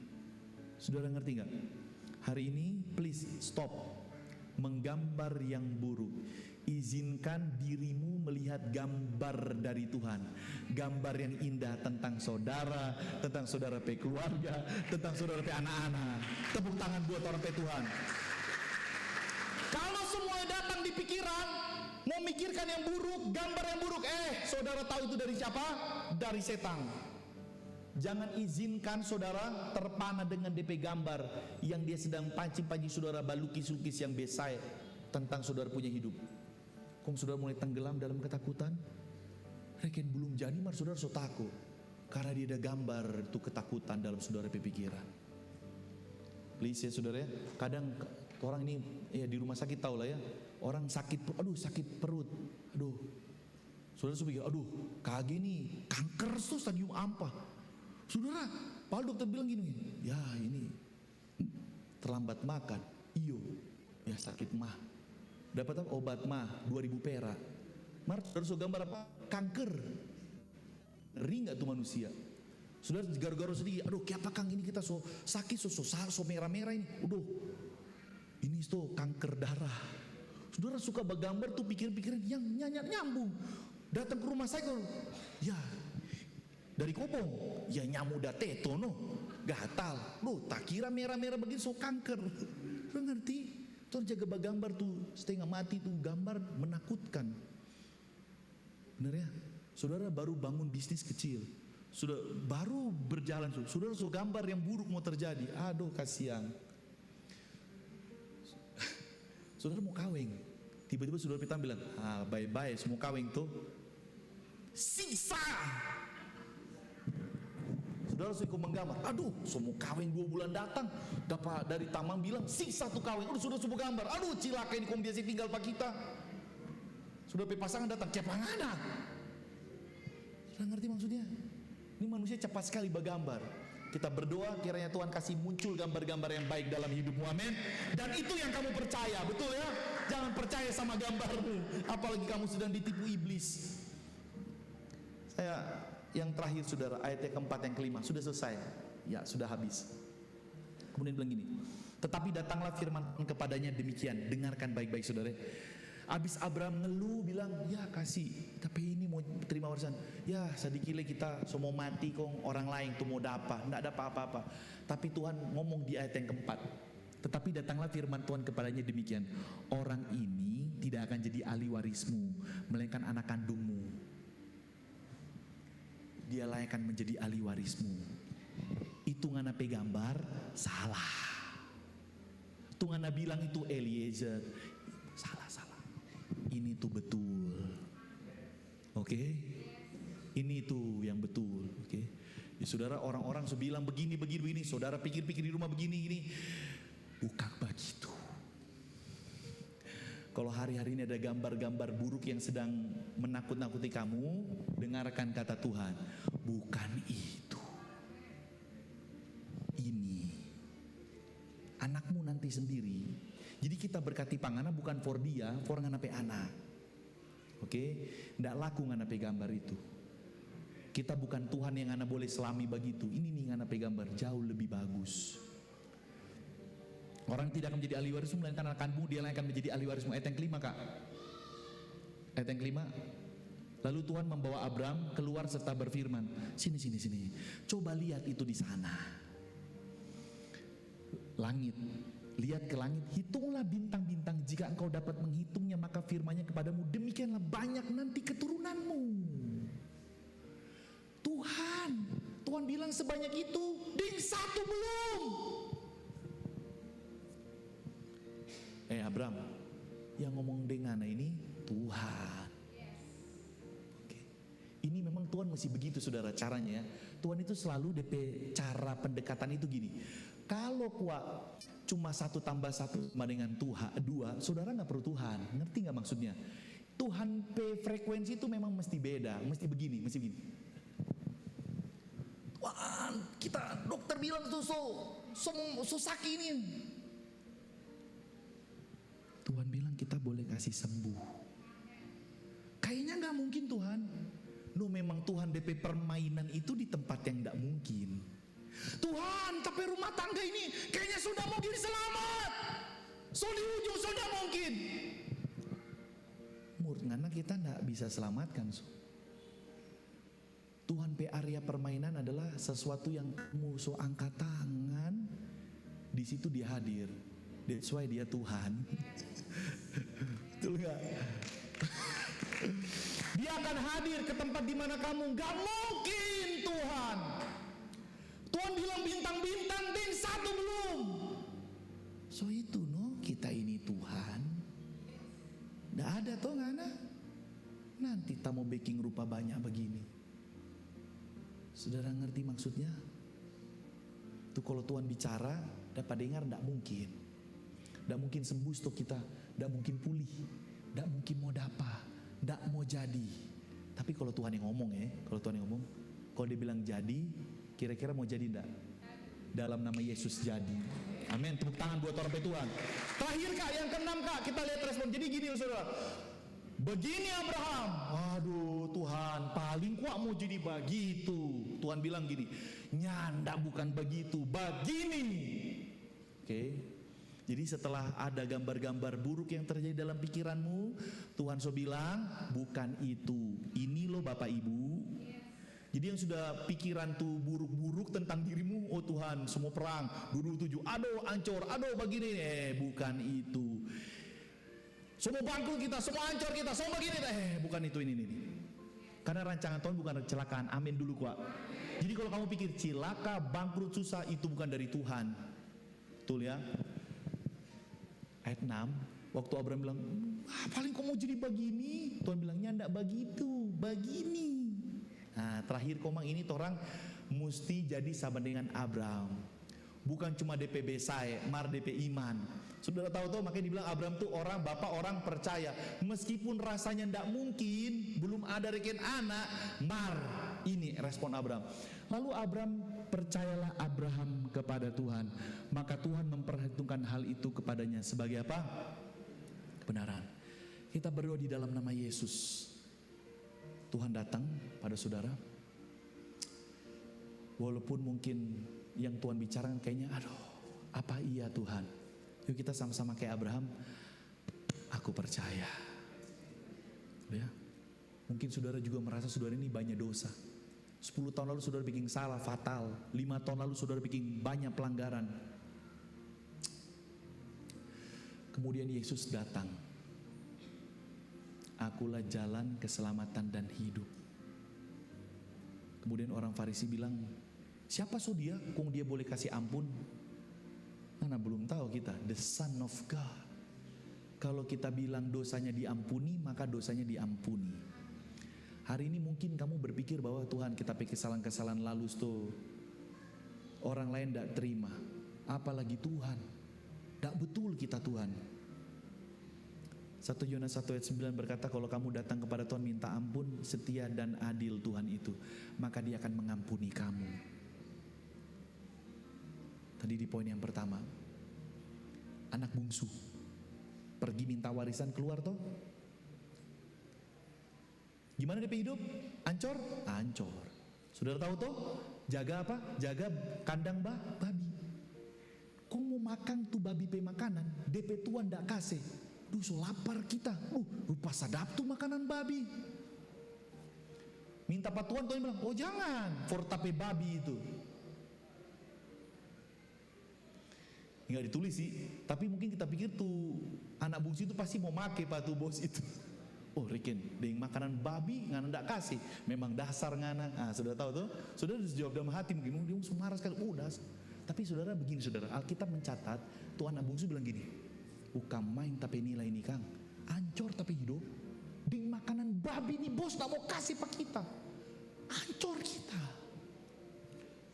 Saudara ngerti nggak? Hari ini please stop menggambar yang buruk. Izinkan dirimu melihat gambar dari Tuhan, gambar yang indah tentang saudara pe keluarga, tentang saudara pe anak-anak. Tepuk tangan buat orang pe Tuhan. Kalau semua datang di pikiran, mau mikirkan yang buruk, gambar yang buruk, saudara tahu itu dari siapa? Dari setan. Jangan izinkan saudara terpana dengan DP gambar yang dia sedang pancing-pancing saudara balukis-lukis yang besar tentang saudara punya hidup. Kong saudara mulai tenggelam dalam ketakutan, reken belum jadi mar saudara so takut karena dia ada gambar itu ketakutan dalam saudara pikiran. Please ya saudara ya, kadang orang ini ya di rumah sakit tahu lah ya, orang sakit, aduh sakit perut, aduh saudara pikir, aduh kage nih kanker tuh stadium apa, saudara, Pak dokter bilang gini, ya ini terlambat makan, iyo, ya sakit mah, dapat apa? Obat mah 2000 perak, mar saudara so gambar apa? Kanker, ngeri nggak tuh manusia? Saudara garu-garu sedikit, aduh kenapa Kang ini kita so sakit, so merah-merah ini. Udah, ini tuh kanker darah. Saudara suka bergambar tuh pikiran-pikiran yang nyambung. Datang ke rumah saya, ya dari kopong, ya nyamuk dah teto no, gatal. Loh, tak kira merah-merah begini so kanker. Saudara ngerti? Tuh jaga bergambar tuh setengah mati tuh gambar menakutkan. Benar ya? Saudara baru bangun bisnis kecil, sudah baru berjalan, saudara so gambar yang buruk mau terjadi. Aduh kasihan. Saudara mau kawin, tiba-tiba saudara Peter bilang, bye-bye semua kawin tuh siksa. Saudara suka menggambar, aduh semua kawin 2 bulan datang, dapat dari taman bilang siksa tuh kawin. Udah sudah semua gambar, aduh cilaka ini kok biasa tinggal pak kita. Sudah pasangan datang, kepangana. Sudah ngerti maksudnya? Ini manusia cepat sekali bergambar. Kita berdoa kiranya Tuhan kasih muncul gambar-gambar yang baik dalam hidupmu, amin. Dan itu yang kamu percaya, betul ya? Jangan percaya sama gambarmu, apalagi kamu sedang ditipu iblis. Saya yang terakhir saudara, ayat yang keempat yang kelima, sudah selesai. Ya sudah habis. Kemudian bilang gini, tetapi datanglah firman kepadanya demikian, dengarkan baik-baik saudara. Abis Abraham ngeluh bilang, ya kasih, tapi ini mau terima warisan. Ya sedikit kita semua mati kong, orang lain tuh mau dapat, nggak dapat apa-apa. Tapi Tuhan ngomong di ayat yang keempat, tetapi datanglah firman Tuhan kepadanya demikian, orang ini tidak akan jadi ahli warismu, melainkan anak kandungmu. Dia akan menjadi ahli warismu. Itu ngana pegambar salah. Itu ngana bilang itu Eliezer, salah. Ini tuh betul. Oke? Ini tuh yang betul. Oke? Ya, saudara, orang-orang bilang begini. Saudara pikir-pikir di rumah begini. Bukan begitu. Kalau hari-hari ini ada gambar-gambar buruk yang sedang menakut-nakuti kamu, dengarkan kata Tuhan. Bukan itu. Ini. Anakmu nanti sendiri. Jadi kita berkati pangana bukan for dia, for nganape anak. Oke? Nggak laku nganape gambar itu. Kita bukan Tuhan yang ngana boleh selami begitu. Ini nih nganape gambar jauh lebih bagus. Orang tidak akan menjadi ahli warismu, melainkan anak kandungmu, dia akan menjadi ahli warismu. Ayat yang kelima, Kak. Ayat yang kelima. Lalu Tuhan membawa Abraham keluar serta berfirman, sini. Coba lihat itu di sana. Langit. Lihat ke langit, hitunglah bintang-bintang. Jika engkau dapat menghitungnya, maka firman-Nya kepadamu, demikianlah banyak nanti keturunanmu. Tuhan bilang sebanyak itu, ding satu belum. Abraham, yang ngomong dengan ini Tuhan. Oke. Ini memang Tuhan masih begitu saudara caranya ya. Tuhan itu selalu DP cara pendekatan itu gini. Kalau kuat cuma 1 tambah 1 sama dengan Tuhan 2, saudara nggak perlu Tuhan. Ngerti nggak maksudnya? Tuhan frekuensi itu memang mesti beda, mesti begini. Tuhan, kita dokter bilang tuh so sakit ini. Tuhan bilang kita boleh kasih sembuh. Kayaknya nggak mungkin Tuhan. Memang Tuhan DP permainan itu di tempat yang nggak mungkin. Tuhan, tapi rumah tangga ini kayaknya sudah mungkin selamat. Di ujung sudah mungkin. Karena kita tidak bisa selamatkan. Tuhan area permainan adalah sesuatu yang kamu angkat tangan, di situ dia hadir. That's why dia Tuhan. Betul nggak? Dia akan hadir ke tempat di mana kamu nggak mungkin Tuhan. Tuhan bilang bintang-bintang ding satu belum. Itu kita ini Tuhan. Nggak ada toh ngana. Nanti tak mau baking rupa banyak begini. Saudara ngerti maksudnya? Tuh kalau Tuhan bicara dapat dengar nggak mungkin. Nggak mungkin sembuh stok kita. Nggak mungkin pulih. Nggak mungkin mau dapat. Nggak mau jadi. Tapi kalau Tuhan yang ngomong kalau dia bilang jadi, kira-kira mau jadi enggak? Dalam nama Yesus jadi. Amin. Tepuk tangan buat orang Tuhan. Terakhir Kak, yang ke-6 Kak, kita lihat respon. Jadi gini saudara. Begini Abraham. Aduh, Oh Tuhan, paling kuat mau jadi begitu. Tuhan bilang gini, nyanda bukan begitu, begini. Oke. Jadi setelah ada gambar-gambar buruk yang terjadi dalam pikiranmu, Tuhan so bilang, bukan itu. Ini loh Bapak Ibu. Jadi yang sudah pikiran tuh buruk-buruk tentang dirimu, oh Tuhan, semua perang, dulu 7, aduh ancur, aduh begini, bukan itu. Semua bangkrut kita, semua ancur kita, semua begini, bukan itu, ini. Karena rancangan Tuhan bukan kecelakaan, amin dulu kuat. Jadi kalau kamu pikir cilaka, bangkrut, susah, itu bukan dari Tuhan. Betul ya? Ayat 6, waktu Abraham bilang, paling kau mau jadi begini, Tuhan bilangnya enggak begitu, begini. Nah terakhir komang ini orang mesti jadi sama dengan Abraham. Bukan cuma DP besai, mar DP iman. Saudara tahu makanya dibilang Abraham tuh orang bapak orang percaya. Meskipun rasanya enggak mungkin, belum ada reken anak, mar ini respon Abraham. Lalu Abraham, percayalah Abraham kepada Tuhan, maka Tuhan memperhitungkan hal itu kepadanya sebagai apa? Kebenaran. Kita berdoa di dalam nama Yesus. Tuhan datang pada saudara. Walaupun mungkin yang Tuhan bicarakan kayaknya, aduh, apa iya Tuhan? Yuk kita sama-sama kayak Abraham. Aku percaya. Ya. Mungkin saudara juga merasa saudara ini banyak dosa. 10 tahun lalu saudara bikin salah fatal, 5 tahun lalu saudara bikin banyak pelanggaran. Kemudian Yesus datang. Akulah jalan, keselamatan dan hidup. Kemudian orang Farisi bilang, siapa so dia? Kung dia boleh kasih ampun? Mana belum tahu kita, the Son of God. Kalau kita bilang dosanya diampuni, maka dosanya diampuni. Hari ini mungkin kamu berpikir bahwa Tuhan, kita pakai kesalahan-kesalahan lalu tuh orang lain tidak terima, apalagi Tuhan. Tidak betul kita Tuhan. 1 Yohanes 1 ayat 9 berkata, kalau kamu datang kepada Tuhan minta ampun, setia dan adil Tuhan itu, maka Dia akan mengampuni kamu. Tadi di poin yang pertama, anak bungsu pergi minta warisan keluar toh. Gimana DP hidup? Ancor? Ancor. Saudara tahu toh? Jaga apa? Jaga kandang babi. Kau mau makan tuh babi pe makanan, DP Tuhan ndak kasih. Duh, so lapar kita. Rupa sadap tuh makanan babi. Minta Pak Tuhan bilang, oh jangan, for tape babi itu. Nggak ditulis sih, tapi mungkin kita pikir tuh anak bungsu itu pasti mau make Pak tuh bos itu. Oh Rikin, dengan makanan babi ngana ndak kasih, memang dasar ngana. Sudah tahu tuh, saudara harus jawab dalam hati mungkin dia marah sekali. Dasar. Tapi saudara begini saudara, Alkitab mencatat tuh anak bungsu bilang gini, bukan main tapi nilai ini Kang, ancor tapi hidup. Dengan makanan babi nih bos nggak mau kasih pak kita, ancor kita.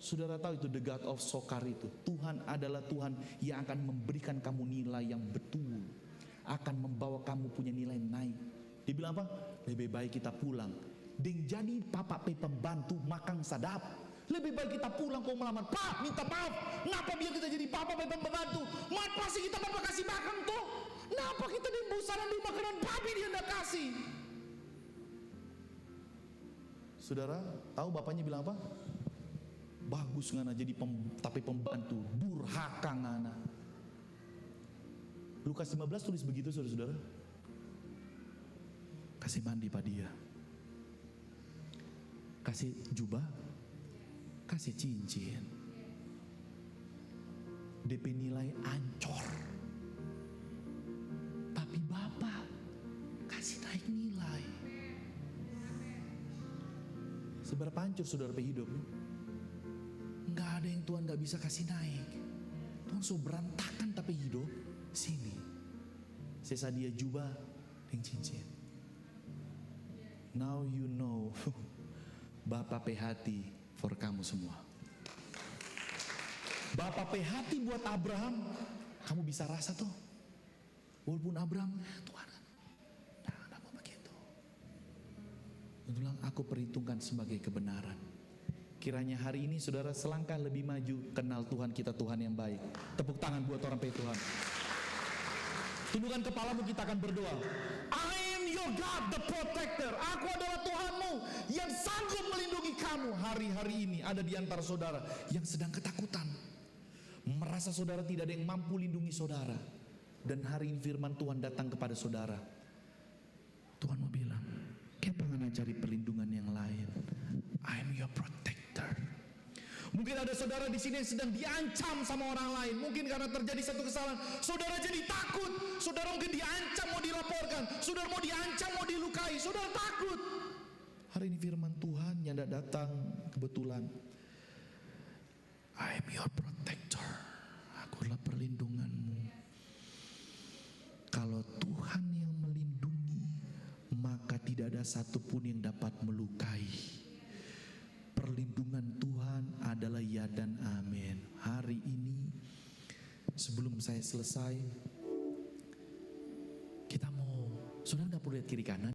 Saudara tahu itu the God of Sokar itu, Tuhan adalah Tuhan yang akan memberikan kamu nilai yang betul, akan membawa kamu punya nilai naik. Dia bilang apa? Lebih baik kita pulang. Deng jadi papa pe pembantu makan sadap. Lebih baik kita pulang kau melamar. Pak minta maaf. Kenapa biar kita jadi papa pe pembantu? Mat pasti kita papa kasih makan tuh. Kenapa kita di busaran di makanan babi dia ndak kasih? Saudara tahu bapaknya bilang apa? Bagus ngana jadi tapi pembantu. Durhaka ngana. Lukas 15 tulis begitu saudara-saudara. Kasih mandi pada dia, kasih jubah, kasih cincin, DP nilai ancor, tapi Bapak kasih naik nilai. Seberapa hancur saudara hidup? Nggak ada yang Tuhan nggak bisa kasih naik. Tuhan so berantakan tapi hidup sini. Sesadia jubah dan cincin. Now you know, Bapak hati for kamu semua. Bapak hati buat Abraham, kamu bisa rasa tuh. Walaupun Abraham, Tuhan, nah mau begitu. Dia bilang, aku perhitungkan sebagai kebenaran. Kiranya hari ini saudara selangkah lebih maju, kenal Tuhan kita Tuhan yang baik. Tepuk tangan buat orang Tuhan. Tundukkan kepalamu, kita akan berdoa. I am your your God, the protector. Aku adalah Tuhanmu yang sanggup melindungi kamu. Hari-hari ini ada di antara saudara yang sedang ketakutan, merasa saudara tidak ada yang mampu lindungi saudara. Dan hari ini firman Tuhan datang kepada saudara. Tuhan mau bilang, kenapa nggak cari perlindungan yang lain? I'm your protector. Mungkin ada saudara di sini yang sedang diancam sama orang lain. Mungkin karena terjadi satu kesalahan, saudara jadi takut. Saudara mungkin diancam, mau dilaporkan. Saudara mau diancam, mau dilukai. Saudara takut. Hari ini firman Tuhan yang datang kebetulan. I am your protector. Aku adalah perlindunganmu. Kalau Tuhan yang melindungi, maka tidak ada satupun yang dapat melukai. Perlindungan Tuhan adalah ya dan amin. Hari ini sebelum saya selesai, kita mau, saudara gak perlu lihat kiri kanan.